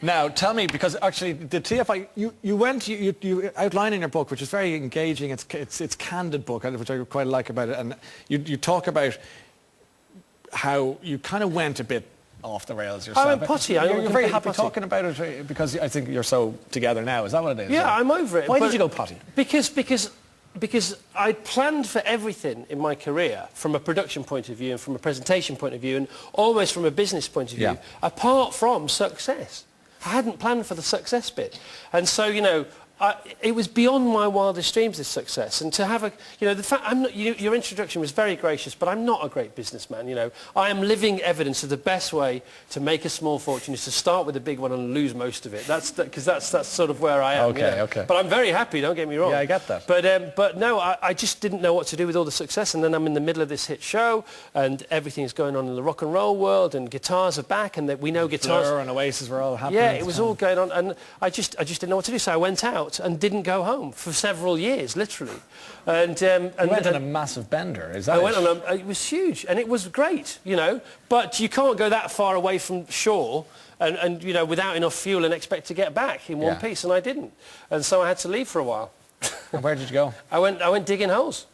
Now, tell me, because actually the TFI, you outline in your book, which is very engaging. It's candid book, which I quite like about it, and you talk about how you kind of went a bit off the rails yourself. I went potty. You're very happy talking about it because I think you're so together now. Is that what it is? Yeah, I'm over it. Why did you go potty? Because I planned for everything in my career from a production point of view and from a presentation point of view and almost from a business point of view, apart from success. I hadn't planned for the success bit. And so, you know, it was beyond my wildest dreams, this success. And to have a, you know, the fact, your introduction was very gracious, but I'm not a great businessman, you know. I am living evidence of the best way to make a small fortune is to start with a big one and lose most of it. Because that's sort of where I am. Okay, yeah. okay. But I'm very happy, don't get me wrong. Yeah, I get that. But no, I just didn't know what to do with all the success. And then I'm in the middle of this hit show and everything's going on in the rock and roll world and guitars are back and that we know guitars... Blur and Oasis were all happening. Yeah, it was all going on and I just didn't know what to do. So I went out and didn't go home for several years, literally. And you went on a massive bender, is that I went on it was huge, and it was great, you know, but you can't go that far away from shore and you know, without enough fuel and expect to get back in one piece, and I didn't. And so I had to leave for a while. And where did you go? I went digging holes.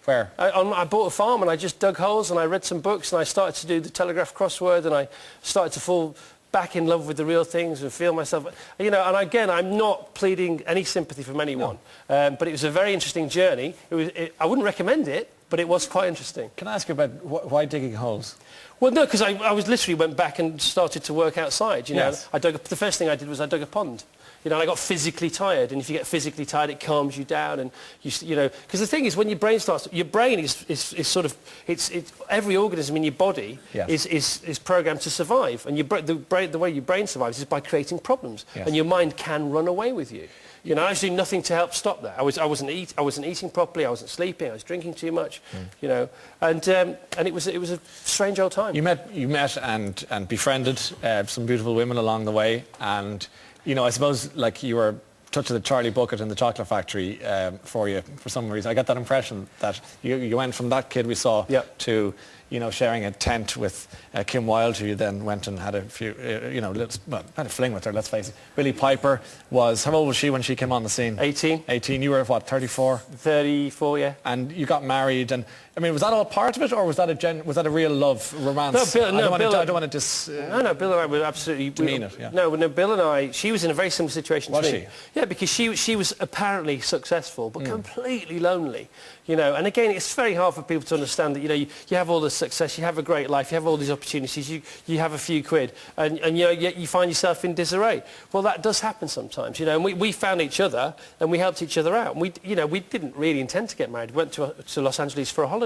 Where? I bought a farm and I just dug holes and I read some books and I started to do the Telegraph crossword and I started to fall back in love with the real things and feel myself, you know, and again, I'm not pleading any sympathy from anyone, but it was a very interesting journey. I wouldn't recommend it, but it was quite interesting. Can I ask you about why digging holes? Well, no, because I was literally went back and started to work outside, you know. Yes. The first thing I did was I dug a pond. You know, and I got physically tired, and if you get physically tired, it calms you down, and you know, because the thing is, when your brain starts, your brain is sort of, it's every organism in your body is programmed to survive, and the way your brain survives is by creating problems, and your mind can run away with you. You know, I was doing nothing to help stop that. I wasn't eating properly. I wasn't sleeping. I was drinking too much. You know, and it was a strange old time. You met and befriended some beautiful women along the way, and you know, I suppose like you were touching the Charlie Bucket in the Chocolate Factory for some reason. I got that impression that you went from that kid we saw to, you know, sharing a tent with Kim Wilde, who you then went and had a few, you know, had a fling with her, let's face it. Billie Piper was, how old was she when she came on the scene? 18. 18. You were, what, 34? 34, yeah. And you got married, and I mean, was that all part of it, or was that a real love, romance? No, Bill, I don't want to no, Bill and I were absolutely... demean it, yeah. No, Bill and I, she was in a very similar situation to me. Was she? Yeah, because she was apparently successful, but completely lonely, you know. And again, it's very hard for people to understand that, you know, you have all this success, you have a great life, you have all these opportunities, you have a few quid, and you know, yet you find yourself in disarray. Well, that does happen sometimes, you know, and we found each other, and we helped each other out. And we didn't really intend to get married. We went to Los Angeles for a holiday.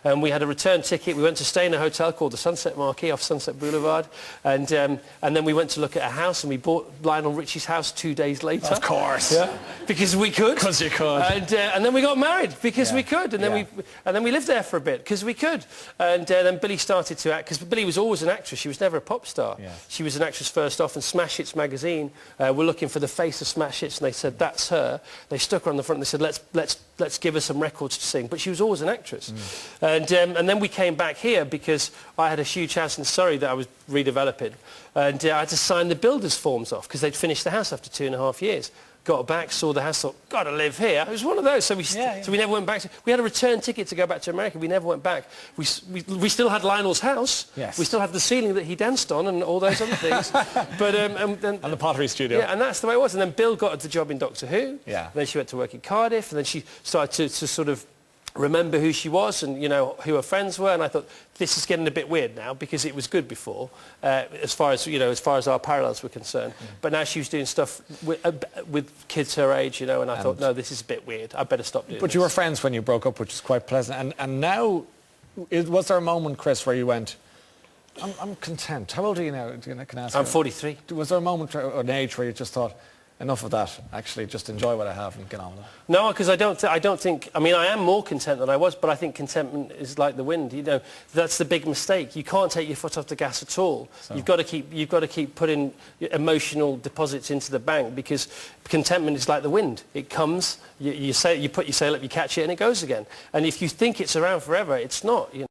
And we had a return ticket. We went to stay in a hotel called the Sunset Marquis off Sunset Boulevard. And then we went to look at a house, and we bought Lionel Richie's house 2 days later. Of course. Yeah. Because we could. Because you could. And then we got married because we could. And then we lived there for a bit because we could. And then Billie started to act, because Billie was always an actress. She was never a pop star. Yeah. She was an actress first off, and Smash Hits magazine were looking for the face of Smash Hits, and they said, that's her. They stuck her on the front, and they said, let's give her some records to sing. But she was always an actress. And then we came back here because I had a huge house in Surrey that I was redeveloping, and I had to sign the builder's forms off because they'd finished the house after 2.5 years. Got back, saw the house, thought, got to live here. It was one of those. So we never went back. We had a return ticket to go back to America. We never went back. We still had Lionel's house. Yes. We still had the ceiling that he danced on and all those other things. But and the pottery studio. Yeah, and that's the way it was. And then Bill got the job in Doctor Who. Yeah. And then she went to work in Cardiff, and then she started to sort of remember who she was and, you know, who her friends were, and I thought, this is getting a bit weird now, because it was good before, as far as our parallels were concerned. But now she was doing stuff with kids her age, you know, and I thought, no, this is a bit weird. I better stop doing this. But you were friends when you broke up, which is quite pleasant. And now, was there a moment, Chris, where you went, I'm content? How old are you now? Can I ask? I'm 43. Was there a moment or an age where you just thought, enough of that, actually just enjoy what I have and get on with it? No, because I don't think, I mean, I am more content than I was, but I think contentment is like the wind, you know. That's the big mistake. You can't take your foot off the gas at all. So. You've got to keep putting emotional deposits into the bank, because contentment is like the wind. It comes, you put your sail up, you catch it, and it goes again. And if you think it's around forever, it's not, you know.